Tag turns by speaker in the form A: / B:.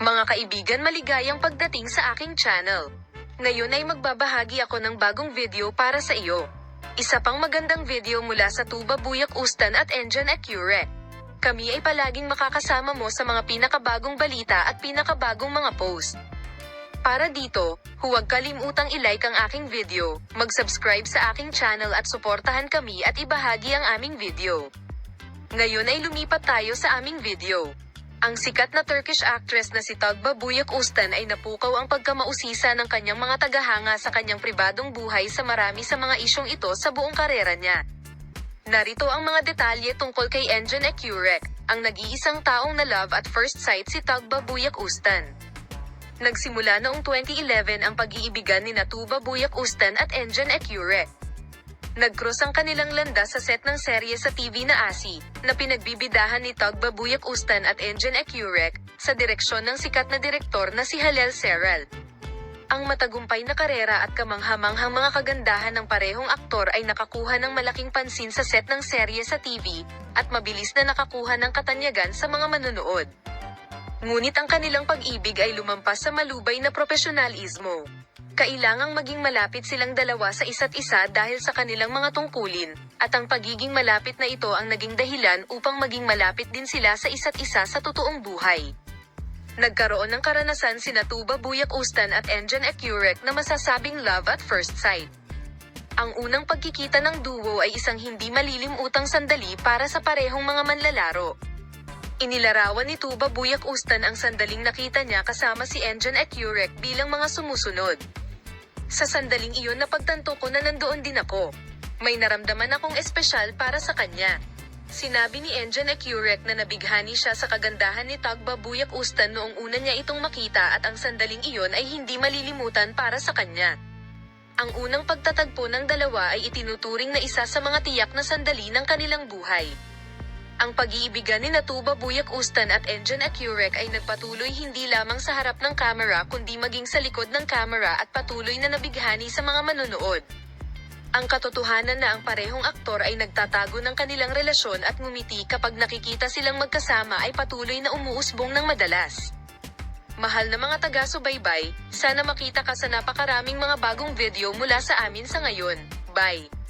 A: Mga kaibigan, maligayang pagdating sa aking channel. Ngayon ay magbabahagi ako ng bagong video para sa iyo. Isa pang magandang video mula sa Tuba Buyak Ustan at Engine Accurate. Kami ay palaging makakasama mo sa mga pinakabagong balita at pinakabagong mga post. Para dito, huwag kalimutang i-like ang aking video, mag-subscribe sa aking channel at suportahan kami at ibahagi ang aming video. Ngayon ay lumipat tayo sa aming video. Ang sikat na Turkish actress na si Tuba Buyak Ustan ay napukaw ang pagkamausisa ng kanyang mga tagahanga sa kanyang pribadong buhay sa marami sa mga isyong ito sa buong karera niya. Narito ang mga detalye tungkol kay Engine Accurate, ang nag-iisang taong na love at first sight si Tuba Buyak Ustan. Nagsimula noong 2011 ang pag-iibigan ni Tuba Buyak Ustan at Engine Accurate. Nag-cross ang kanilang landas sa set ng serye sa TV na Asi, na pinagbibidahan ni Tuba Buyak Ustan at Engine Accurate, sa direksyon ng sikat na direktor na si Halel Serral. Ang matagumpay na karera at kamanghamanghang mga kagandahan ng parehong aktor ay nakakuha ng malaking pansin sa set ng serye sa TV, at mabilis na nakakuha ng katanyagan sa mga manonood. Ngunit ang kanilang pag-ibig ay lumampas sa malubay na profesionalismo. Kailangang maging malapit silang dalawa sa isa't isa dahil sa kanilang mga tungkulin, at ang pagiging malapit na ito ang naging dahilan upang maging malapit din sila sa isa't isa sa totoong buhay. Nagkaroon ng karanasan sina Tuba Buyak Ustan at Engine Accurate na masasabing love at first sight. Ang unang pagkikita ng duo ay isang hindi malilimutang sandali para sa parehong mga manlalaro. Inilarawan ni Tuba Buyak Ustan ang sandaling nakita niya kasama si Engine Accurate bilang mga sumusunod. Sa sandaling iyon napagtanto ko na nandoon din ako. May naramdaman akong espesyal para sa kanya. Sinabi ni Engine Accurate na nabighani siya sa kagandahan ni Tuba Buyak Ustan noong una niya itong makita at ang sandaling iyon ay hindi malilimutan para sa kanya. Ang unang pagtatagpo ng dalawa ay itinuturing na isa sa mga tiyak na sandali ng kanilang buhay. Ang pag-iibigan ni Tuba Buyak Ustan at Engine Accurate ay nagpatuloy hindi lamang sa harap ng kamera kundi maging sa likod ng kamera at patuloy na nabighani sa mga manonood. Ang katotohanan na ang parehong aktor ay nagtatago ng kanilang relasyon at ngumiti kapag nakikita silang magkasama ay patuloy na umuusbong ng madalas. Mahal na mga taga-subaybay, sana makita ka sa napakaraming mga bagong video mula sa amin sa ngayon. Bye!